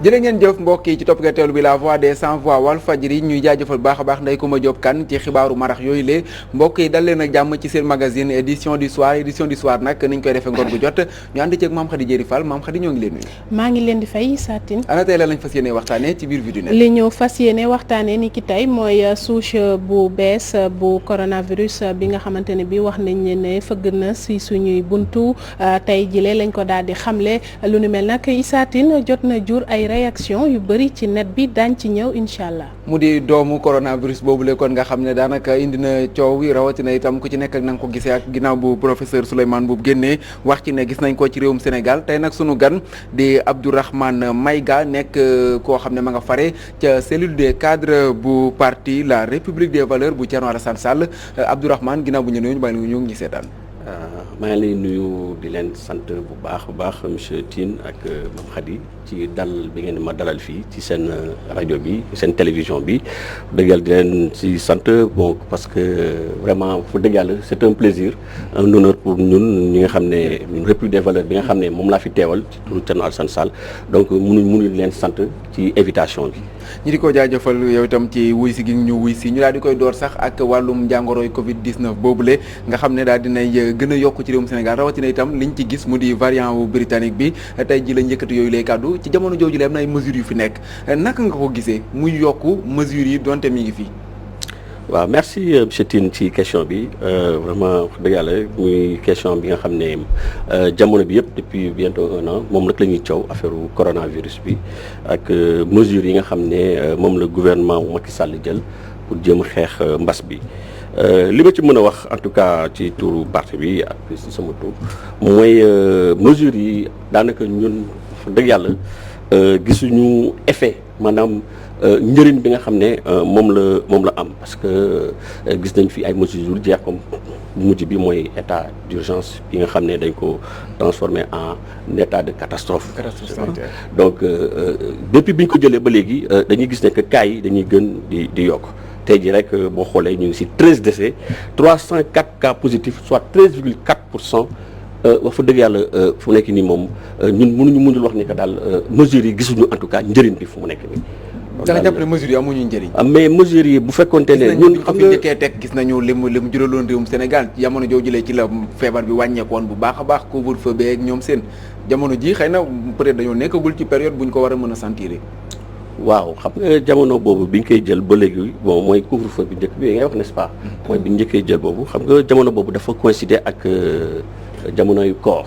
jërë ngeen jëf mbokk yi ci topp teelu bi la voix des sans voix Walfadjri ñuy jaajëfal baax a baax Ndeye Coumba Diop Kane ci xibaaru marax yooyu lee mbokk yi dal leen ak jàmm ci seen magazine édition du soir nag niñ koy defee ngoon gu jot ñu ànd ci ak Mame Khady Diéry Fall Mame Khady ñoo ngi leen nuyu. maa ngi leen di fay Satine. ana tey la lañ fas yéene waxtaanee ci biir Vue du Net. li ñu fas yéene waxtaanee ni ki tey mooy souche bu bees bu coronavirus bi nga xamante ne bi wax nañ ne fëgg na si suñuy buntu tey jile lañ ko daal di xamle lu nu mel nag Satine jot na jur ay réaction yu bëri ci net bi daañ ci ñëw incha allah. mu di doomu coronavirus boobule kon nga xam ne daanaka indi na coow wi rawatina itam ku ci nekk ak na nga ko gisee ak ginnaaw bu professeur Souleymane Mboup génnee wax ci ne gis nañ ko ci réewum Sénégal tey nag sunu gan di Abdourahmane Maïga nekk koo xam ne ma nga fare ca cellule des cadres bu parti La République des Valeurs bu Thierno Alassane Sall Abdourahmane ginnaaw bu ñu nuyu ñu bàyyi ñu ngi seetaan. maa ngi lay nuyu di leen sant bu baax a baax monsieur Tine ak Mame Khady ci dal bi ngeen ma dalal fii ci seen rajo bi seen télévision bi dëgg yàlla di leen ci sant bon parce que vraiment fu dëgg yàlla c'est un plaisir un honneur pour ñun ñi nga xam ne République des Valeurs bi nga xam ne moom laa fi teewal ci turu Thierno Alassane Sall donc mënuñ leen sant ci invitation bi. ñi di ko jaajëfal yow itam ci wuy si gi ñu wuy si ñu daal di koy door sax ak wàllum jàngoroy Covid 19 boobule nga xam ne daal dinay gën a yokk ci réewum Sénégal rawatina itam liñ ci gis mu di variant wu britannique bi tey ji lañ yëkkati yooyu lay kàddu ci jamono jooju la am na ay mesures yu fi nekk naka nga ko gisee muy yokku mesures yi donte mi ngi fi. waaw merci monsieur Tine ci question bi vraiment wax dëgg yàlla muy question bi nga xam ne jamono bi yëpp depuis bientôt 1 an moom nag la ñuy coow affaire coronavirus bi ak mesures yi nga xam ne moom la gouvernement wu Macky Sall jël pour jéem a xeex mbas bi li ma ci mën a wax en tout cas ci turu parti bi ak ci sama tur mooy mesures yi daanaka ñun wax dëgg yàlla gisuñu effet maanaam njëriñ bi nga xam ne moom la am parce que gis nañ fi ay mesures yu jeex comme mujj bi mooy état d'urgence bi nga xam ne dañ ko transformé en état de catastrophe sanitaire. donc depuis bi ñu ko jëlee ba léegi dañuy gis ne que cas yi dañuy gën di yokk tey jii rek boo xoolee ñu ngi ci 13 décès 304 cas positifs soit 13,4%. wax fa dëgg yàlla fu mu nekk nii moom ñun mënul wax ni que daal mesures yi gisuñu en tout cas njëriñ bi fu mu nekk nii. da nga jàpp ne mesures yi amuñu njëriñ. mais mesures yi bu fekkoonte ne ñun xam nga njëkkee teg gis nañu li mu juraloon réewum Sénégal jamono joo jëlee ci la feebar bi wàññeekoon bu baax a baax couvre-feu beeg ñoom seen jamono ji xëy na peut-être dañoo nekkagul ci période buñ ko war a mën a sentir. waaw xam nga jamono boobu bi ñu koy jël ba léegi bon mooy couvre-feu bi njëkk bi ngay wax n'est-ce pas. mooy bi ñu njëkkee jël boobu xam nga jamono boobu dafa coïncider ak jamonoy koor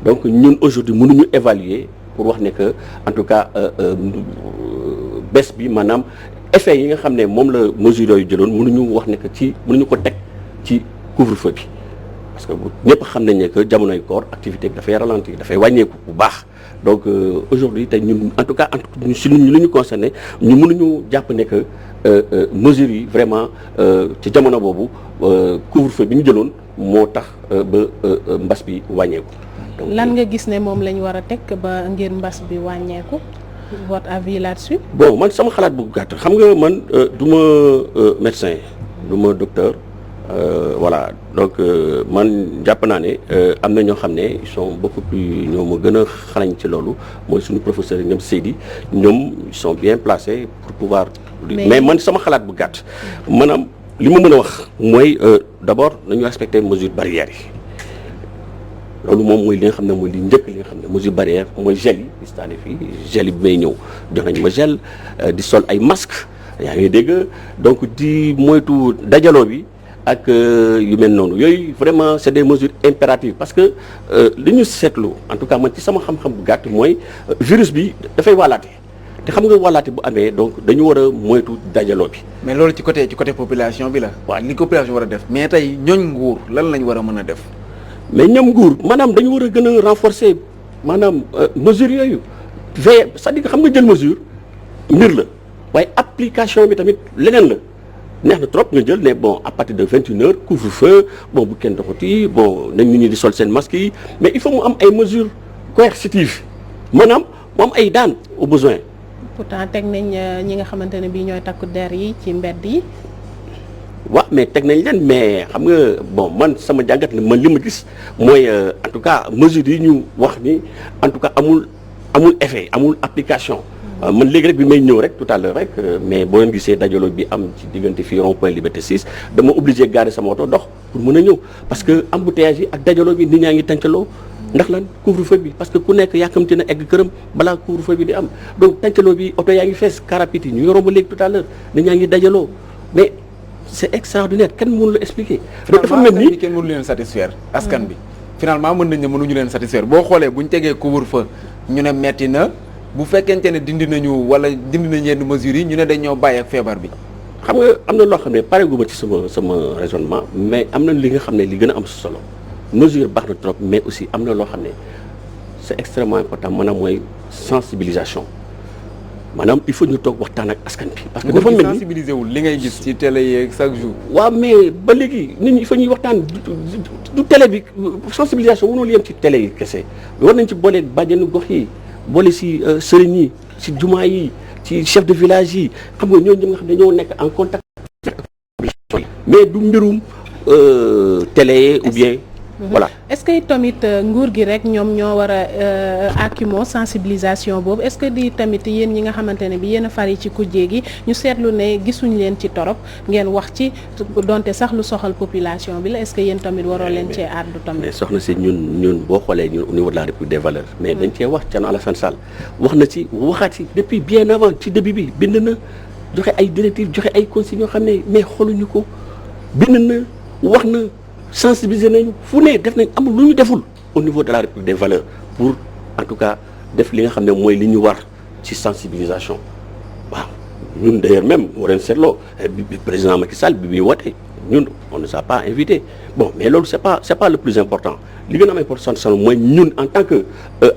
donc ñun aujourd'hui mënuñu évaluer pour wax ne que en tout cas bés bi maanaam effet yi nga xam ne moom la mesures yooyu jëloon mënuñu wax ne que mënuñu ko teg ci couvre-feu bi parce que ñëpp xam nañ ne que jamonoy koor activité bi dafay ralentir dafay wàññeeku bu baax donc aujourd'hui tey ñun en tout cas si lu ñu concerné ñu mënuñu jàpp ne que mesures yi vraiment ci jamono boobu couvre-feu bi ñu jëloon moo tax ba mbas bi wàññeeku. donc lan nga gis ne moom lañ war a teg ba ngir mbas bi wàññeeku votre avis là-dessus. bon man sama xalaat bu gàtt xam nga man du ma médecin du ma docteur voilà donc man jàpp naa ne am na ñoo xam ne ils sont beaucoup plus ñoo ma gën a xarañ ci loolu mooy suñu professeur yi ñoom Seydi ñoom ils sont bien placés pour pouvoir. mais man sama xalaat bu gàtt maanaam li ma mën a wax mooy d'abord nañu respecter mesures barrières yi. loolu moom mooy li nga xam ne mooy li njëkk li nga xam ne mesure barrière mooy gel yi gis naa ne fii gel yi bi may ñëw jox nañ ma gel di sol ay masque yaa ngi dégg donc di moytu dajaloo bi ak yu mel noonu yooyu vraiment c'est des mesures impératives parce que li ñu seetlu en tout cas man ci sama xam-xam bu gàtt mooy virus bi dafay wàllaate te xam nga wàllaate bu amee donc dañu war a moytu dajaloo bi. mais loolu ci côté population bi la. waaw li population war a def mais tey ñooñ nguur lan lañ war a mën a def. mais ñoom nguur maanaam dañu war a gën a renforcer maanaam mesures yooyu veille c'est-à-dire que xam nga jël mesure mbir la waaye application bi tamit leneen la neex na trop nga jël ne bon à partir de 21h couvre-feu bon bu kenn doxati bon nañ nit ñi di sol seen masque yi mais il faut mu am ay mesures coercitives maanaam mu am ay daan au besoin. pourtant teg nañ ñi nga xamante ne bii ñooy takku der yi ci mbedd yi. waaw mais teg nañ leen mais xam nga bon man sama jàngat ne man li ma gis mooy en tout cas mesures yi ñu wax ni en tout cas amul effet amul application man léegi rek bi may ñëw rek tout à l'heure rek mais boo leen gisee dajaloo bi am ci diggante fii rond-point Liberté 6 dama obligé garer sama oto dox pour mën a ñëw parce que embouteillage yi ak dajaloo bi nit ñaa ngi tàncaloo ndax lan couvre-feu bi parce que ku nekk yàkkamti na egg këram balaa couvre-feu bi di am donc tàncaloo bi oto yaa ngi fees car rapide yi ñu ngi romb léegi tout à l'heure nit ñaa ngi dajaloo mais c'est extraordinaire kenn mënu la expliquer. donc dafa mel ni kenn mënu leen satisfaire askan bi finalement mën nañ ne mënuñu leen satisfaire boo xoolee bu ñu tegee couvre-feu ñu ne metti na bu fekkente ne dindi nañu wala dindi nañ yenn mesures yi ñu ne dañ ñoo bàyyi ak feebar bi. xam nga am na loo xam ne pareeguma ci sama raisonnement mais am na li nga xam ne li gën a am solo mesure baax na trop mais aussi am na loo xam ne c'est extrêmement important maanaam mooy sensibilisation maanaam il faut ñu toog waxtaan ak askan bi. parce que dafa mel ni sensibiliser wul li ngay gis ci télé yeeg chaque jour. waaw mais ba léegi nit ñi il faut ñuy waxtaan du télé bi sensibilisation mënul yem ci télé yi kese war nañ ci boole bàjjenu gox yi boole si sëriñ yi si jumaa yi ci chef de village yi xam nga ñooñu nga xam ne ñoo nekk en contact mais du mbirum télé ou bien. voilà est-ce que tamit nguur gi rek ñoom ñoo war a akimoo sensibilisation boobu est-ce que di tamit yéen ñi nga xamante ne bi yéen a fari ci kujje gi ñu seetlu ne gisuñ leen ci torop ngeen wax ci donte sax lu soxal population bi la est-ce que yéen tamit waroo leen cee àddu tamit. mais soxna si ñun boo xoolee ñun au niveau de la République des valeurs. mais dañ cee wax Thierno Alassane Sall wax na ci waxaat ci depuis bien avant ci début bi bind na joxe ay directives joxe ay consignes yoo xam ne mais xooluñu ko bind na wax na. sensibiliser nañu fu ne def nañ amul lu ñu deful au niveau de la République des valeurs pour en tout cas def li nga xam ne mooy li ñu war ci sensibilisation waaw ñun d'ailleurs même moo leen seetloo bi président Macky Sall bi muy woote ñun on ne nous a pas invité bon mais loolu c'est pas le plus important li gën a am importance mooy ñun en tant que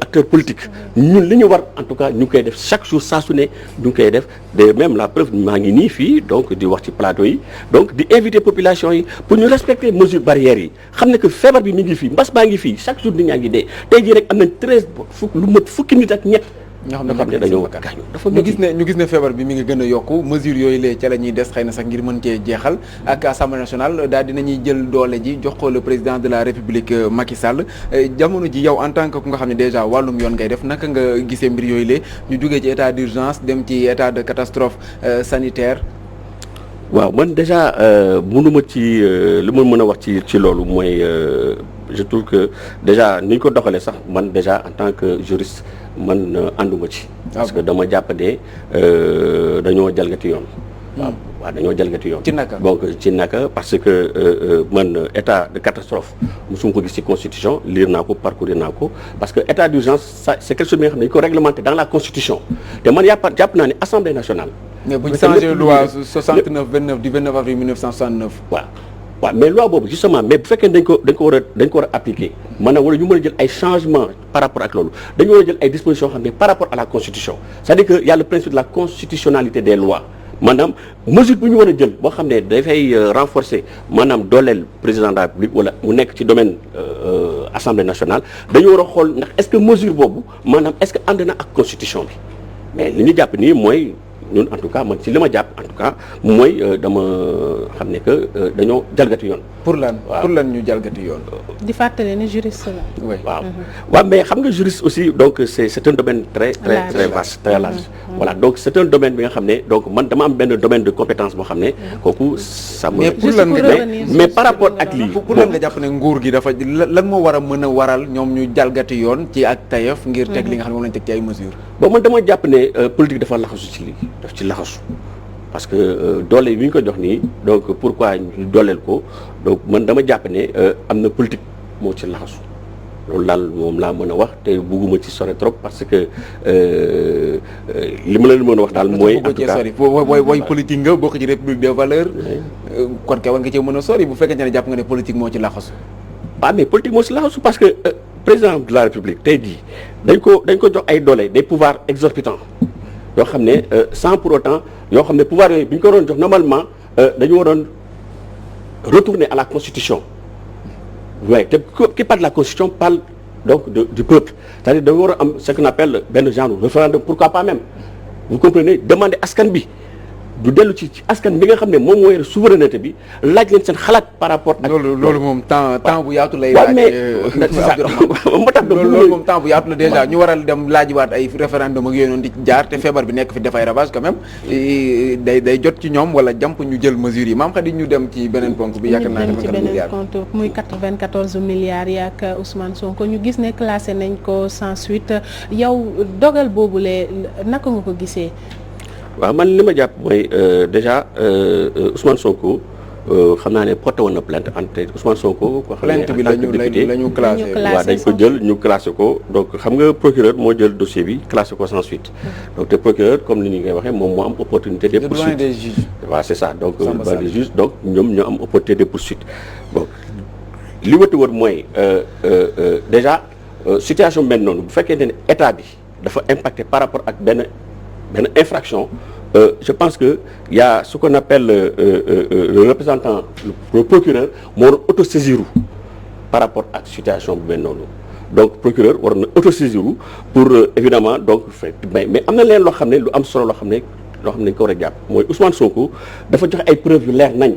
acteur politique ñun li ñu war en tout cas ñu ngi koy def chaque jour saa su ne ñu ngi koy def de même la preuve maa ngi nii fii donc di wax ci plateau yi donc di inviter population yi pour ñu respecter mesures barrières yi xam ne que feebar bi mi ngi fii mbas baa ngi fii chaque jour nit ñaa ngi dee tey jii rek am nañ 13 lu mat fukki nit ak ñett ñoo xam ne dañoo gaañu dafa ñu gis ne feebar bi mi ngi gën a yokku mesures yooyu lee ca la ñuy des xëy na sax ngir mën cee jeexal ak assemblée nationale daal dinañuy jël doole ji jox ko le président de la république Macky Sall jamono ji yow en tant que ku nga xam ne déjà wàllum yoon ngay def naka nga gisee mbir yooyu lee ñu jógee ci état d'urgence dem ci état de catastrophe sanitaire. waaw man déjà mënuma ci li ma mën a wax ci loolu mooy je trouve que déjà ni ñu ko doxalee sax man déjà en tant que juriste man ànduma ci. parce que dama jàpp ne dañoo jalgati yoon. waaw dañoo jalgati yoon. ci naka donc ci naka parce que man état de catastrophe mosuma ko gis ci constitution lire naa ko parcourir naa ko parce que état d'urgence ça c'est quelque chose bi nga xam ne dañu ko réglementé dans la constitution te man jàpp naa ne assemblée nationale. mais bu ñu changé loi 69-29 du 29 avril 1969. waaw mais loi boobu justement mais bu fekkee dañ ko war a appliquer maanaam wala ñu mën a jël ay changements par rapport ak loolu dañu war a jël ay dispositions xam ne par rapport à la constitution c'est-à-dire que y a le principe de la constitutionnalité des lois maanaam mesure bu ñu war a jël boo xam ne dafay renforcer maanaam dooleel président de la République wala mu nekk ci domaine assemblée nationale dañu war a xool ndax est-ce que mesure boobu maanaam est-ce que ànd na ak constitution bi mais li ñu jàpp nii mooy ñun en tout cas man ci li ma jàpp en tout cas mooy dama xam ne que dañoo jalgati yoon. pour lan ñu jalgati yoon. di fàttali ne juriste la. oui waaw mais xam nga juriste aussi donc c'est un domaine très vaste très large. voilà donc c'est un domaine bi nga xam ne donc man dama am benn domaine de compétence boo xam ne kooku. mais pour lan mais par rapport ak lii. pour lan nga jàpp ne nguur gi dafa lan moo war a mën a waral ñoom ñu jalgati yoon ci ak tayef ngir teg li nga xam ne moom lañ teg ci ay mesures. bon man dama jàpp ne politique dafa laxasu ci lii daf ci laxasu parce que doole yi ñu ko jox nii donc pourquoi ñu dooleel ko donc man dama jàpp ne am na politique moo ci laxasu loolu daal moom laa mën a wax te bugguma ci sore trop parce que li ma leen mën a wax daal mooy. en tout cas way politique nga bokk ci république des valeurs. kon kay war nga cee mën a sori bu fekkente ne jàpp nga ne politique moo ci laxasu. waaw mais politique moo ci laxasu parce que président de la république tey jii dañ ko jox ay doole des pouvoirs exorbitants yoo xam ne sans pour autant yoo xam ne pouvoir yooyu bi ñu ko doon jox normalement dañu waroon retourner à la constitution. waaye te qui parle de la constitution parle donc du peuple c'est-à-dire dañu war a am ce qu'on appelle benn genre référendum pourquoi pas même vous comprenez demander askan bi du dellu ci askan bi nga xam ne moom moo yore souveraineté bi laaj leen seen xalaat par rapport ak. loolu moom temps bu yaatu lay. laaj moo tax loolu moom temps bu yaatu la déjà ñu waral dem laajiwaat ay référendum ak yooyu noonu di jaar te feebar bi nekk fi def ay ravage quand même day jot ci ñoom wala jàmp ñu jël mesures yi maam Khady ñu dem ci beneen ponk bi. yaakaar naa ne ci beneen compte muy 94 milliards yaak Ousmane Sonko ñu gis ne classé nañ ko sans suite yow dogal boobule naka nga ko gisee. waaw man li ma jàpp mooy déjà Ousmane Sonko xam naa ne porté woon na plainte entre Ousmane Sonko. ko xam ne plainte bi lañu classé waaw dañ ko jël ñu classé ko donc xam nga procureur moo jël dossier bi classé ko sans suite. donc te procureur comme ni ñu koy waxee moom moo am opportunité de poursuite des juges. waaw c'est ça donc devant des juges donc ñoom ñoo am opportunité de poursuite bon li wëtu wër mooy déjà situation mel noonu bu fekkee ne état bi dafa impacté par rapport ak benn infraction je pense que y a ce qu'on appelle le représentant le procureur moo war a autosaisir par rapport ak situation bu mel noonu donc procureur war na autosaisir pour évidemment donc mais am na leen loo xam ne lu am solo loo xam ne dañ ko war a jàpp mooy Ousmane Sonko dafa joxe ay preuves yu leer nañ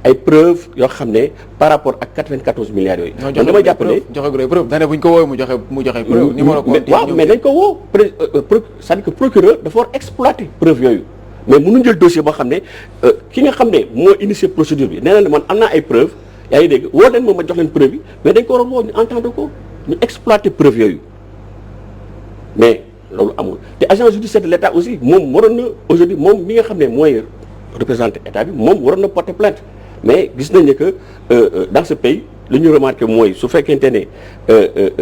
ay preuves yoo xam ne par rapport ak 94 milliards yooyu. donc dama jàpp ne joxe gu preuve daanaka bu ñu ko woowee mu joxe preuve. numéro compte waaw mais dañ ko woo c'est-à-dire que procureur dafa war exploiter preuve yooyu mais mënuñ jël dossier boo xam ne ki nga xam ne moo initié procédure bi nee na man am naa ay preuves yaa ngi dégg woo leen moom ma jox leen preuve yi mais dañ ko war a woo ñu entendre ko ñu exploiter preuve yooyu mais loolu amul te agent judiciaire de l'État aussi moom waroon na aujourd'hui moom mi nga xam ne mooy représenter État bi moom waroon na porter plainte. mais gis nañ ne que dans ce pays li ñu remarqué mooy su fekkente ne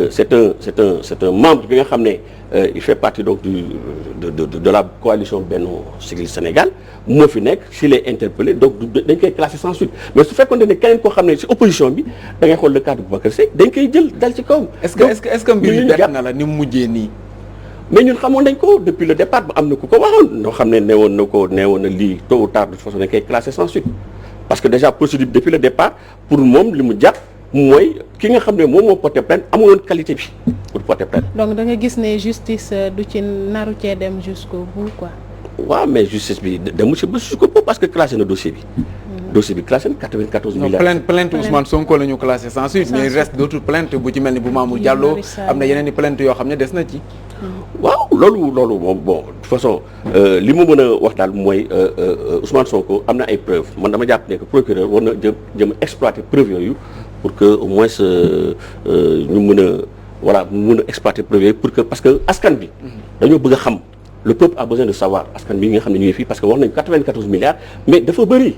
c'est un membre bi nga xam ne il fait partie donc de la coalition Benno Siggil Sénégal moo fi nekk s'il est interpellé donc dañ koy classé sans suite mais su fekkoon ne keneen koo xam ne ci opposition bi da ngay xool le cas de Boubacar Sèye dañ koy jël dal ci kawam. est-ce que mbir yi bett na la ni mu mujjee nii. mais ñun xamoon nañ ko depuis le départ ba am na ku ko waxoon noo xam ne neewoon na lii tôt ou tard de toute façon dañ koy classé sans suite. parce que déjà procédure depuis le départ pour moom li mu jàpp mooy ki nga xam ne moom moo porté plainte amuloon qualité bi pour porter plainte. donc da nga gis ne justice du ci naru cee dem jusqu'au bout quoi. waaw mais justice bi demu ci ba jusqu'au bout parce que classé na dossier bi. dossier bi classé na 94 milliards. non plainte Ousmane Sonko la ñu classé sans suite mais il reste d'autres plaintes bu ci mel ni bu Mamour Diallo am na yeneen i plaintes yoo xam ne des na ci. waaw loolu moom bon de toute façon li ma mën a wax daal mooy Ousmane Sonko am na ay preuves man dama jàpp ne que procureur war na jëm exploiter preuves yooyu pour que au moins ñu mën a voilà mu mën a exploiter preuves yooyu pour que parce que askan bi dañoo bëgg a xam le peuple a besoin de savoir askan bi nga xam ne ñu ngi fii parce que wax nañu 94 milliards mais dafa bëri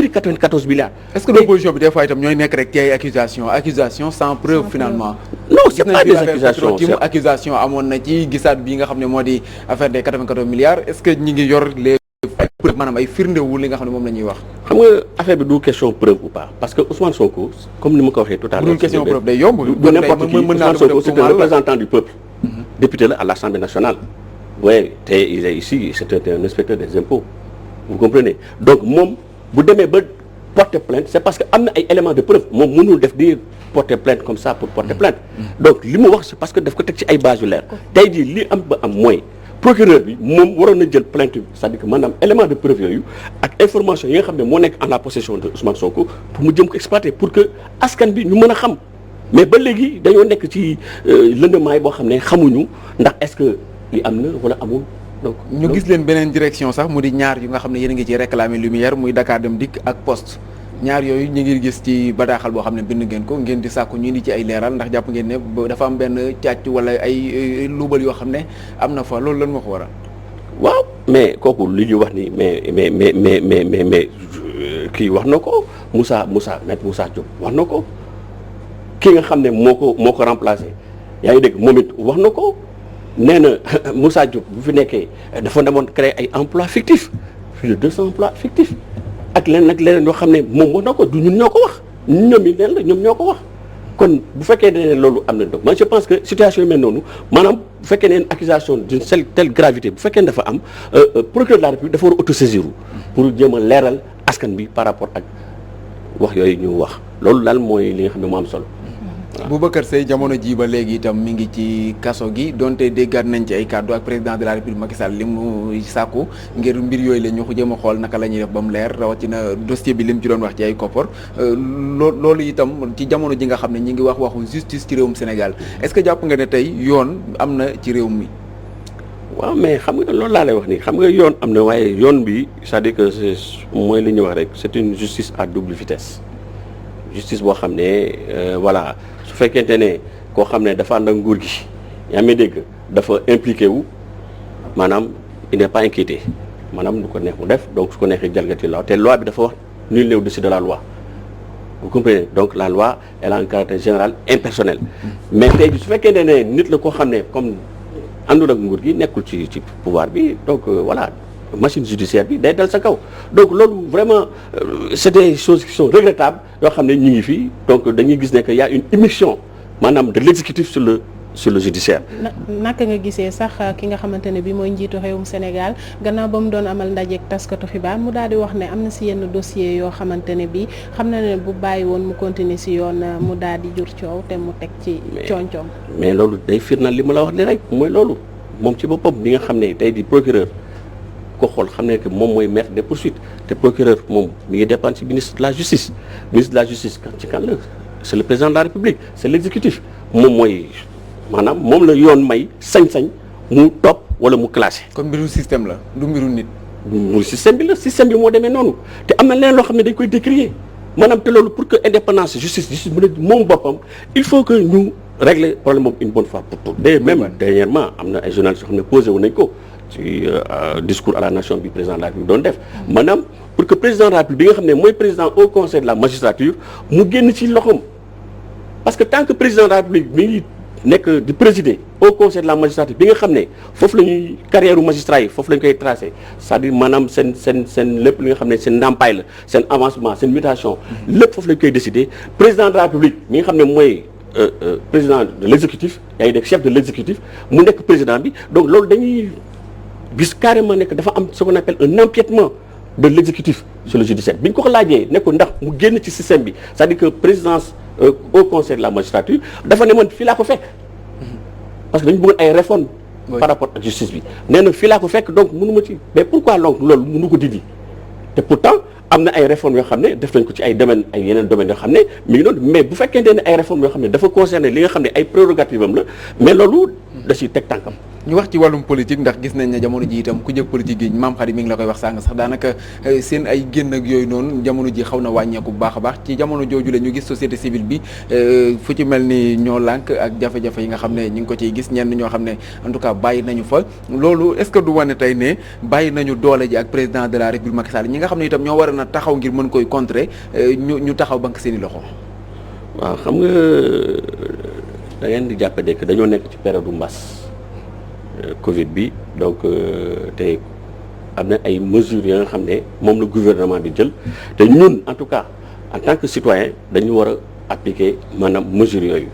94 milliards. est-ce que l'opposition bi des fois itam ñooy nekk rek ci ay accusations sans preuve finalement. non c'est pas des accusations ci accusation amoon na ci gisaat bi nga xam ne moo di affaire des 94 milliards est-ce que ñi ngi yor les preuves maanaam ay firndewul li nga xam ne moom la ñuy wax. xam nga affaire bi du question preuve ou pas parce que Ousmane Sonko comme ni ma ko waxee tout à l'heure. du question preuve day yomb. du n'importe qui Ousmane Sonko c'est un représentant du peuple. député la à l'Assemblée nationale. oui te il est ici c'est un inspecteur des impôts vous comprenez donc moom. bu demee ba porter plainte c'est parce que am na ay éléments de preuve moom mënul def di porter plainte comme ça pour porter plainte donc li mu wax c'est parce que daf ko teg ci ay bases yu leer tey jii li am ba am mooy procureur bi moom waroon na jël plainte bi c'est-à-dire que maanaam élément de preuve yooyu ak information yi nga xam ne moo nekk en la possession de Ousmane Sonko pour mu jëm ko exploiter pour que askan bi ñu mën a xam mais ba léegi dañoo nekk ci lëndamaay boo xam ne xamuñu ndax est-ce que li am na wala amul. donc ñu gis leen beneen direction sax mu di ñaar yu nga xam ne yéen a ngi ci réclamer lumière muy Dakar Dem Dikk ak Poste ñaar yooyu ñu ngi gis ci bataaxal boo xam ne bind ngeen ko ngeen di sàkku ñu indi ci ay leeral ndax jàpp ngeen ne dafa am benn càcc wala ay luubal yoo xam ne am na fa loolu lan moo ko waral. waaw mais kooku li ñuy wax ni mais kii wax na ko Moussa Diop wax na ko ki nga xam ne moo ko remplacé yaa ngi dégg moom it wax na ko. nee na Moussa Diop bu fi nekkee dafa demoon créer ay emplois fictifs plus de 200 emplois fictifs ak leneen yoo xam ne moom wax na ko du ñun ñoo ko wax ñoom yi neen la ñoom ñoo ko wax kon bu fekkee ne loolu am na donc man je pense que situation yi mel noonu maanaam bu fekkee ne une accusation d'une telle gravité bu fekkee ne dafa am procureur de la République dafa war a autosaisir pour jéem a leeral askan bi par rapport ak wax yooyu ñu wax loolu daal mooy li nga xam ne moo am solo. Boubacar Seye jamono ji ba léegi itam mi ngi ci kaso gi donte déggaat nañ ci ay kàddu ak président de la république Macky Sall li mu sàkku ngir mbir yooyu la ñu ko jéem a xool naka la ñuy def ba mu leer rawatina dossier bi li mu ci doon wax ci ay koppar loolu itam ci jamono ji nga xam ne ñi ngi wax waxu justice ci réewum Sénégal est-ce que jàpp nga ne tey yoon am na ci réew mi. waaw mais xam nga loolu laa lay wax nii xam nga yoon am na waaye yoon bi c'est-à-dire que mooy li ñuy wax rek c'est une justice à double vitesse justice boo xam ne voilà su fekkente ne koo xam ne dafa ànd ak nguur gi yaa ngi dégg dafa impliqué wu maanaam il n'est pas inquiété maanaam du ko neex mu def donc su ko neexee jalgati loi te loi bi dafa wax nul n'est au-dessus de la loi vous comprenez donc la loi elle a un caractère général impersonnel mais tey su fekkente ne nit la koo xam ne comme àndul ak nguur gi nekkul ci pouvoir bi donc voilà machine judiciaire bi day dal sa kaw donc loolu vraiment c'est des choses qui sont regrettables yoo xam ne ñu ngi fii donc dañuy gis ne que y a une immixtion maanaam de l'exécutif sur le judiciaire. naka nga gisee sax ki nga xamante ne bi mooy njiitu réewum Sénégal gannaaw ba mu doon amal ndajeek taskatu xibaar mu daal di wax ne am na si yenn dossier yoo xamante ne bi xam na ne bu bàyyi woon mu continuer si yoon mu daal di jur coow te mu teg ci coom-coom. mais loolu day firnal li ma la wax ni rek mooy loolu moom ci boppam bi nga xam ne tey di procureur ko xool xam ne que moom mooy maître des poursuites te procureur moom mi ngi dépendre ci ministre de la justice ci kan la c'est le président de la République c'est l'exécutif moom mooy maanaam moom la yoon may sañ-sañ mu topp wala mu classé. kon mbiru système la du mbiru nit. mu système bi la système bi moo demee noonu te am na leneen loo xam ne dañ koy décrier maanaam te loolu pour que indépendance justice mën a moom boppam il faut que ñu régler problème boobu une bonne fois pour toutes. même dernièrement am na ay journalistes yoo xam ne posé wu nañ ko ci discours à la nation bi président de la République doon def maanaam pour que président de la République bi nga xam ne mooy président au conseil de la magistrature mu génn ci loxoom parce que tant que président de la République mi ngi nekk di présider au conseil de la magistrature bi nga xam ne foofu la ñuy carrière u magistrat yi foofu la ñu koy tracé c'est-à-dire maanaam seen lépp li nga xam ne seen ndàmpaay la seen avancement seen mutation lépp foofu la ñu koy décider président de la République mi nga xam ne mooy président de l'exécutif yaa ngi dégg chef de l'exécutif mu nekk président bi donc loolu dañuy gis carrément nekk dafa am ce qu'on appelle un empiètement de l'exécutif sur le judiciaire bi ñu ko ko laajee ne ko ndax mu génn ci système bi c'est-à-dire que présidence au conseil de la magistrature dafa ne man fii laa ko fekk parce que dañu bëggoon ay réformes par rapport ak justice bi nee na fii laa ko fekk donc mënu ma ci mais pourquoi donc loolu mënu ko dindi te pourtant am na ay réformes yoo xam ne def nañ ko ci ay domaines ay yeneen domaines yoo xam ne mi ngi noonu mais bu fekkente ne ay réformes yoo xam ne dafa concerner li nga xam ne ay prérogatives am la mais loolu da ciy teg tànkam. ñu wax ci wàllum politique ndax gis nañ ne jamono ji itam ku jëg politique yi maam xarit mi ngi la koy wax sàng sax daanaka seen ay génn ak yooyu noonu jamono ji xaw na wàññeeku bu baax a baax ci jamono jooju la ñu gis société civile bi fu ci mel ni ñoo lànk ak jafe-jafe yi nga xam ne ñu ngi ko ciy gis ñenn ñoo xam ne en tout cas bàyyi nañu fa loolu est-ce que du wane tey ne bàyyi nañu doole ji ak président de la République Macky Sall ñi nga xam ne itam ñoo war na taxaw ngir mën koy contrer ñu taxaw banque seeni loxo. waaw xam nga da ngeen di jàpp que dañoo nekk ci période bu mbas Covid bi donc te am na ay mesures yoo nga xam ne moom la gouvernement di jël te ñun en tout cas en tant que citoyen dañu war a appliquer maanaam mesures yooyu.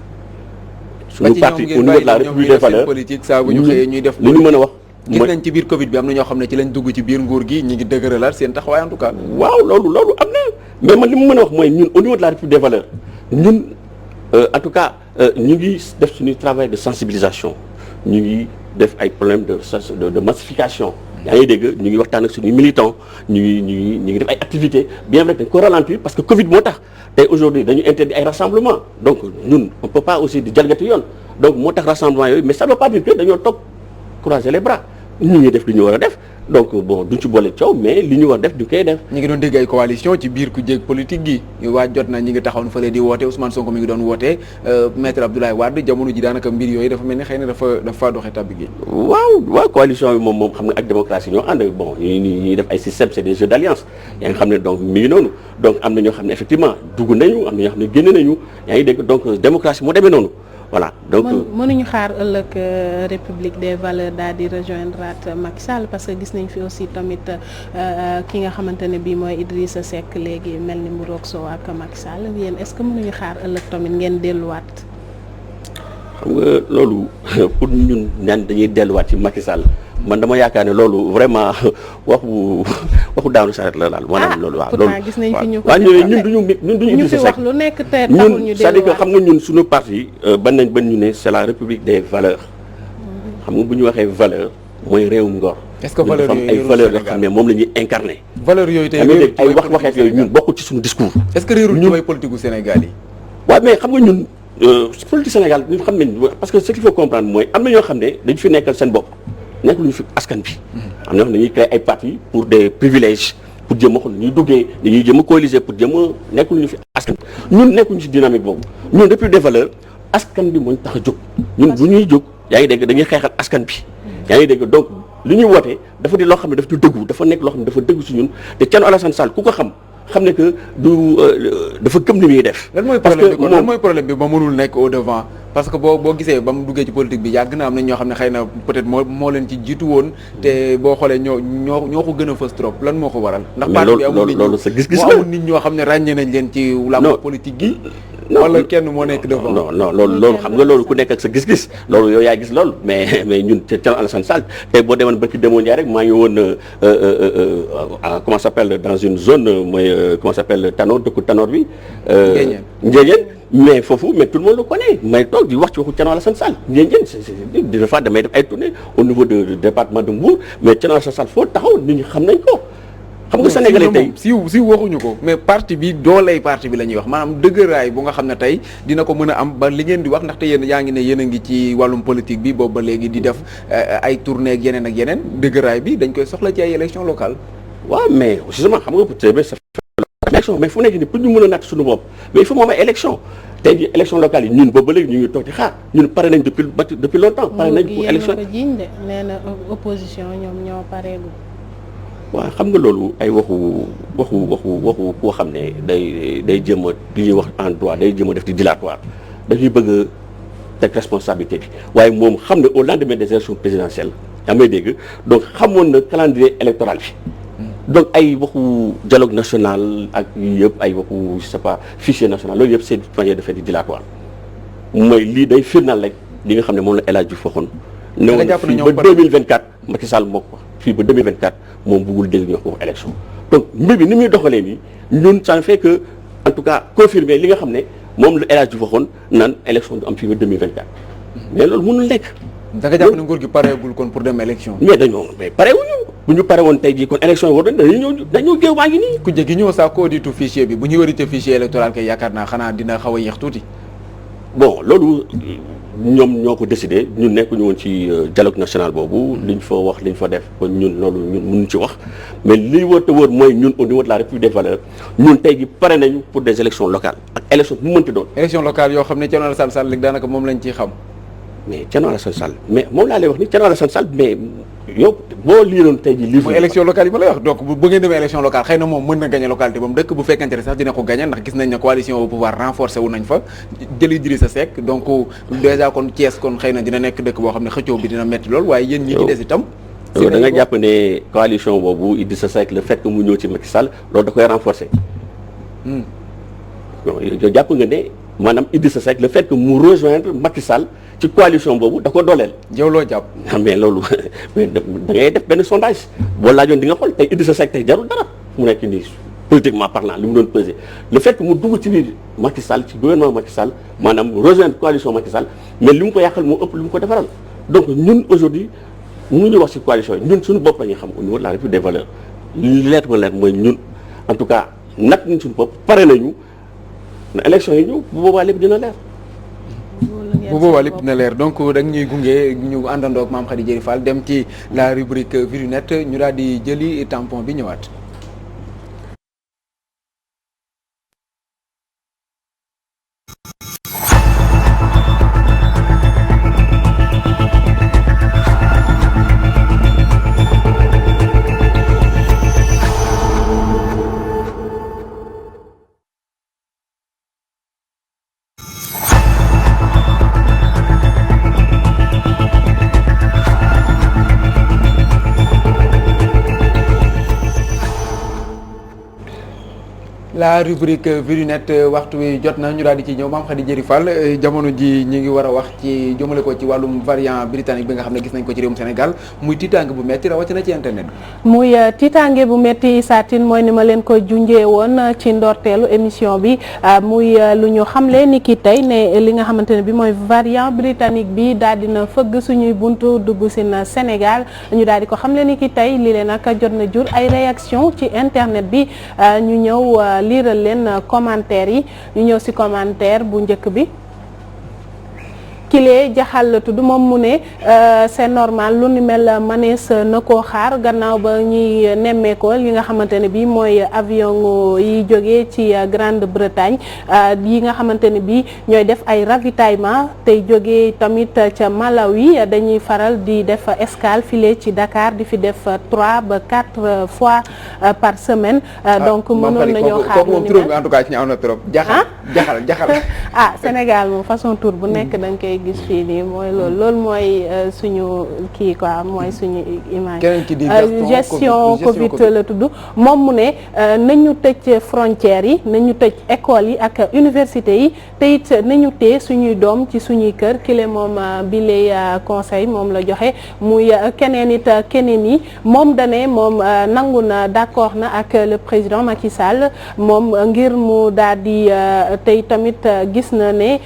suñu parti au niveau de la République des valeurs politique saa bu ñu xëyee ñuy def li ñu mën a wax. gis nañ ci biir Covid bi am na ñoo xam ne ci lañ dugg ci biir nguur gi ñi ngi dëgëralaat seen taxawaay en tout cas. waaw loolu am na mais man li mu mën a wax mooy ñun au niveau de la République des valeurs ñun en tout cas ñu ngi def suñu travail de sensibilisation ñu ngi def ay problèmes de massification. yaa ngi dégg ñu ngi waxtaan ak suñuy militants ñu ngi def ay activités bien vrai dañ ko ralentir parce que Covid moo tax tey aujourd'hui dañu interdit ay rassemblements donc ñun on peut pas aussi di jalgati yoon donc moo tax rassemblement yooyu mais ça ne veut pas dire que dañoo toog croiser les bras ñu ngi def li ñu war a def donc bon duñ ci boole coow mais li ñu war def du koy def. ñi ngi doon dégg ay coalition ci biir ku jéeg politique gi waa jot na ñi ngi taxawoon fële di woote Ousmane Sonko mi ngi doon woote maître Abdoulaye Wade jamono ji daanaka mbir yooyu dafa mel ni xëy na dafa doxee tabbi gi. waaw coalition bi moom xam nga ak démocratie ñoo ànd bon ñuy def ay système c'est des jeux d'alliance yaa ngi xam ne donc mi ngi noonu donc am na ñoo xam ne effectivement dugg nañu am na ñoo xam ne génn nañu yaa ngi dégg donc démocratie moo demee noonu. voilà donc mënuñu xaar ëllëg République des valeurs daal di rejoindre Macky Sall parce que gis nañ fi aussi tamit ki nga xamante ne bii mooy Idrissa Seck léegi mel ni mu roog soo ak Macky Sall yéen est-ce que mënuñu xaar ëllëg tamit ngeen delluwaat. xam nga loolu pour ñun ñaan dañuy delluwaat ci Macky Sall man dama yaakaar ne loolu vraiment waxu daanu saret la daal. maanaam loolu waaw loolu gis nañ fi ñu ko waaw ñun duñu ñu fi wax lu nekk te taxul ñu c'est-à-dire que xam nga ñun suñu parti ban ñu ne c'est la république des valeurs. xam nga bu ñu waxee valeur mooy réewum ngor. est-ce que valeurs yooyu ay valeurs yoo xam ne moom la ñuy incarner. valeurs yooyu tey ay waxeet yooyu ñun bokkul ci suñu discours. est-ce que réerul ci way politique gu Sénégal yi. waaw mais xam nga ñun politique Sénégal ñu xam ne parce que ce qu'il faut comprendre mooy am na ñoo xam ne dañu fi nekkal seen bopp nekk lu ñu fi askan bi. am na ñoo xam ne dañuy créer ay partis pour des privilèges pour jéem a xool ñuy duggee dañuy jéem a coaliser pour jéem a nekk lu ñu fi askan bi ñun nekkuñu ci dynamique boobu ñun depuis des valeurs askan bi moo ñu tax a jóg ñun bu ñuy jóg yaa ngi dégg dañuy xeexal askan bi yaa ngi dégg donc li ñuy woote dafa di loo xam ne dafa di dëggu dafa nekk loo xam ne dafa dëggu si ñun te Thierno Alassane Sall ku ko xam ne que du dafa gëm li muy def. lan mooy problème bi kon lan mooy problème bi ba mënul nekk au devant parce que boo gisee ba mu duggee ci politique bi yàgg na am na ñoo xam ne xëy na peut-être moo leen ci jiitu woon te boo xoolee ñoo ko gën a fës trop lan moo ko waral. ndax parti bi amul nit loolu sa gis-gis la amul nit ñoo xam ne ràññee nañ leen ci làmb politique gi. wala kenn moo nekk devant. non loolu xam nga loolu ku nekk ak sa gis-gis loolu yow yaa gis loolu mais ñun Thierno Alassane Sall tey boo demoon barki demoo Ndiaye rek maa ngi woon comment ça s'appelle dans une zone mooy comment ça s'appelle Tanor dëkku Tanor bi. Ndiédiène mais foofu mais tout le monde le connaît may toog di wax ci waxu Thierno Alassane Sall Ndiédiène des fois damay def ay tournées au niveau du département de Mbour mais Thierno Alassane Sall foo taxaw nit ñi xam nañ ko. xam nga Sénégalais tey si waxuñu ko mais parti bi dooley parti bi la ñuy wax maanaam dëgëraay bu nga xam ne tey dina ko mën a am ba li ngeen di wax ndaxte yéen yaa ngi ne yéen a ngi ci wàllum politique bi boobu ba léegi di def ay tournée ak yeneen dëgëraay bi dañ koy soxla ci ay élection locale waaw mais justement xam nga peut-être ça fait élection mais fu nekk ni pour ñu mën a natt suñu bopp mais il faut moom ay élection tey jii élection locale yi ñun boobu ba léegi ñu ngi toog di xaar ñun pare nañ depuis longtemps pare nañ pour élection nee na opposition ñoom ñoo pareegul. waaw xam nga loolu ay waxu koo xam ne day jëm a li ñuy wax en droit day jëm a def di dilatoire dañuy bëgg a teg responsabilité bi waaye moom xam ne au lendemain des élections présidentielles yaa may dégg donc xamoon na calendrier électoral bi donc ay waxu dialogue national ak yëpp ay waxu je sais pas fichier national loolu yëpp c'est une manière de faire du dilatoire mooy lii day firnaal rek li nga xam ne moom la El Hadj Diouf waxoon ne woon fii ba 2024 Macky Sall moo ko wax fii ba 2024 moom bëggul dégg ñu wax ko élection donc mbir bi ni muy doxalee nii ñun ça fait que en tout cas confirmer li nga xam ne moom la El Hadj Diouf waxoon naan élection du am fii ba 2024 mais loolu mënul nekk. da nga jàpp ne nguur gi pareegul kon pour dem élection. mais parewuñu bu ñu pare woon tey jii kon élection yi war nañ dañoo géew baa ngi nii. ku jéggi ñëw sax ko auditu fichier bi bu ñuy audité fichier électoral kay yaakaar naa xanaa dina xaw a yéex tuuti. bon loolu ñoom ñoo ko décidé ñun nekkuñu woon ci dialogue national boobu liñ fa wax liñ fa def kon ñun loolu ñun mënuñ ci wax mais li wër te wër mooy ñun au niveau de la République des valeurs ñun tey gi pare nañu pour des élections locales ak élection bu mu mënti doon. élection locale yoo xam ne Thierno Alassane Sall léegi daanaka moom lañ ciy xam. mais Thierno Alassane Sall mais moom laa lay wax ni Thierno Alassane Sall mais yow boo liiroon tey ji livre mooy élection locale yi ma lay wax donc bu ngeen demee élection locale xëy na moom mën na gagner localité ba mu dëkk bu fekkente ne sax dina ko gagner ndax gis nañ ne coalition au pouvoir renforcé wu nañ fa jëli Idrissa Seck donc déjà kon Thiès kon xëy na dina nekk dëkk boo xam ne xëccoo bi dina metti lool waaye yéen ñi ci des itam yow da nga jàpp ne coalition boobu Idrissa Seck le fait que mu ñëw ci Macky Sall loolu da koy renforcer non yow jàpp nga ne maanaam Idrissa Seck le fait que mu rejoindre Macky Sall ci coalition boobu da ko dooleel. yow loo jàpp. mais loolu mais da ngay def benn sondage boo laajoon di nga xool tey Idrissa Seck tey jarul dara mu nekk nii politiquement parlant li mu doon peser le fait que mu dugg ci biir Macky Sall ci gouvernement Macky Sall maanaam rejoindre coalition Macky Sall mais li mu ko yàqal moo ëpp li mu ko defaral donc ñun aujourd'hui mënuñu wax ci coalition yi ñun suñu bopp la ñuy xam au niveau de la République des valeurs leer ba leer mooy ñun en tout cas nag ñun suñu bopp pare nañu na élection yi ñëw bu boobaa lépp dina leer. bu boobaa lépp dina leer donc dañ ñuy gunge ñu àndandoo ak Mame Khady Diéry Fall dem ci la rubrique Vue du Net ñu daal di jëli tampon bi ñëwaat. la rubrique Vue-Net waxtu wi jot na ñu daal di ci ñëw Mame Khady Diéry Fall jamono ji ñu ngi war a wax ci jëmale ko ci wàllum variant britannique bi nga xam ne gis nañ ko ci réewum Sénégal muy tiitaange bu metti rawatina ci internet bi. muy tiitaange bu metti saatin mooy ni ma leen ko junjee woon ci ndorteelu émission bi muy lu ñu xamle ni ki tey ne li nga xamante ne bi mooy variant britannique bi daal dina fëgg suñuy buntu dugg si na Sénégal ñu daal di ko xamle ni ki tey li leen nag jot na jur ay réaction ci internet bi ñu ñëw liiral leen commentaire yi ñu ñëw ci commentaire bu njëkk bi Kile Jaxal la tudd moom mu ne c'est normal lu ni mel manees na koo xaar gannaaw ba ñuy nemmeekoo li nga xamante ne bi mooy avion yi jógee ci Grande-Bretagne yi nga xamante ne bi ñooy def ay ravitaillement tey jógee tamit ca Malawi dañuy faral di def escale file ci Dakar di fi def 3 ba 4 fois par semaine donc mënoon nañoo xaar moom tur bi en tout cas ñaaw na trop jaxal Sénégal moom façon tur bu nekk dañ koy gis fii nii mooy loolu mooy suñu kii quoi mooy suñu image gestion Covid la tudd moom mu ne nañu tëj frontières yi nañu tëj écoles yi ak université yi te it nañu tee suñuy doom ci suñuy kër kile moom bi lay conseil moom la joxe muy keneen yi moom dane moom nangu na d'accord na ak le président Macky Sall moom ngir mu daal di tey tamit gis na ne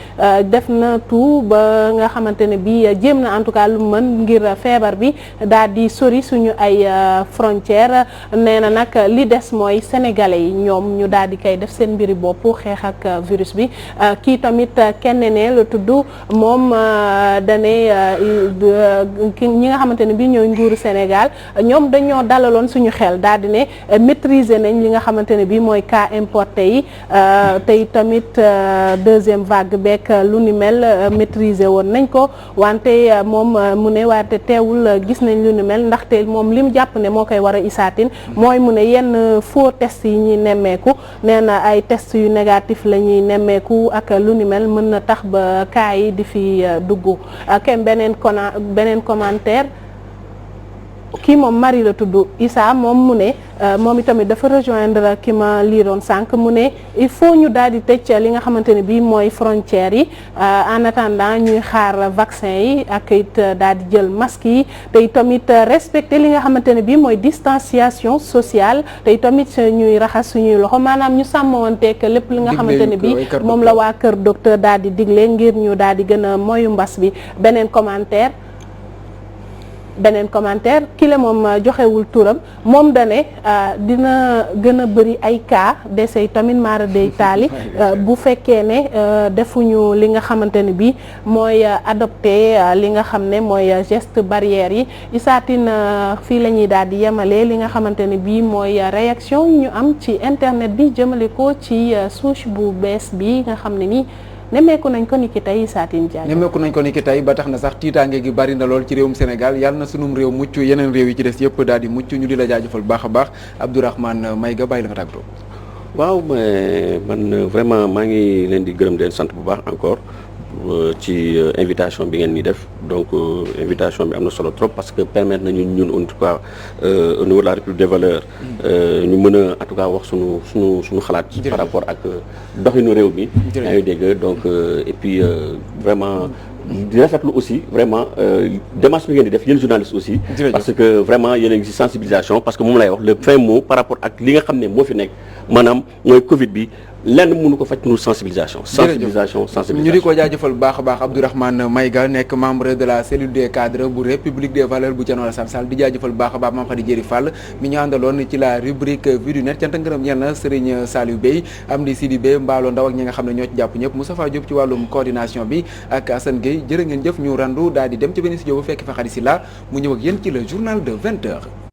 def na tout ba nga xamante ne bi jéem na en tout cas lu mën ngir feebar bi daal di sori suñu ay frontières nee na nag li des mooy sénégalais yi ñoom ñu daal di koy def seen mbiri bopp xeex ak virus bi kii tamit kenn ne la tudd moom dane ñi nga xamante ne bi ñooy nguuru Sénégal ñoom dañoo dalaloon suñu xel daal di ne maîtriser nañ li nga xamante ne bi mooy cas importé yi tey tamit deuxième vague beeg lu ni mel maîtriser woon nañ ko wante moom mu ne wante teewul gis nañ lu ni mel ndaxte moom li mu jàpp ne moo koy war a isaatin mooy mu ne yenn faux test yi ñuy nemmeeku nee na ay test yu négatif la ñuy nemmeeku ak lu ni mel mën na tax ba cas yi di fi dugg kenn beneen commentaire kii moom Marie la tudd Issa moom mu ne moom itamit dafa rejoindre ki ma liiroon sànq mu ne il faut ñu daal di tëj li nga xamante ne bii mooy frontières yi en attendant ñuy xaar vaccin yi ak it daal di jël masque yi te itamit respecter li nga xamante ne bii mooy distanciation sociale te itamit ñuy raxas suñuy loxo maanaam ñu sàmmanteeg lépp li nga xamante ne bii moom la waa kër docteur daal di digle ngir ñu daal di gën a moyu mbas bi beneen commentaire ki la moom joxewul turam moom dane dina gën a bëri ay cas décès tamit maara day taali bu fekkee ne defuñu li nga xamante ne bi mooy adopté li nga xam ne mooy geste barrière yi isaatin fii la ñuy daal di yemale li nga xamante ne bi mooy réaction ñu am ci internet bi jëmale ko ci souche bu bees bi nga xam ne ni nemmeeku nañ ko ni ki tey Satine Diagne nemmeeku nañ ko ni ki tey ba tax na sax tiitaange gi bari na lool ci réewum Sénégal yàlla na sunum réew mucc yeneen réew yi ci des yëpp daal di mucc ñu di la jaajëfal baax a baax Abdourahmane Maïga bàyyi la nga tàggatoo. waaw mais man vraiment maa ngi leen di gërëm di leen sant bu baax encore ci invitation bi ngeen ñi def donc invitation bi am na solo trop parce que permettre nañu ñun en tout cas au niveau de la République des valeurs ñu mën a en tout cas wax suñu xalaat par rapport ak doxinu réew mi yaa ngi dégg donc et puis vraiment di rafetlu aussi vraiment démarche bi ngeen di def yéen journalistes aussi parce que vraiment yéen a ngi ci sensibilisation parce que moom lay wax le fin mot par rapport ak li nga xam ne moo fi nekk maanaam mooy Covid bi lenn mënu ko faj nu sensibilisation ñu di ko jaajëfal bu baax a baax Abdourahmane Maïga nekk membre de la cellule des cadres bu République des valeurs bu Thierno Alassane Sall di jaajëfal bu baax a baax Mame Khady Diéry Fall mi ñu àndaloon ci la rubrique Vue-Net cant ngërëm ñeel na Serigne Saliou Bey Amdi Sidi Bey Mbaalo Ndaw ak ñi nga xam ne ñoo ci jàpp ñëpp Moustapha Diop ci wàllum coordination bi ak Assane Gueye jërë ngeen jëf ñu randu daal di dem ci benn studio bu fekk fa Khady Sylla mu ñëw ak yéen ci le journal de 20h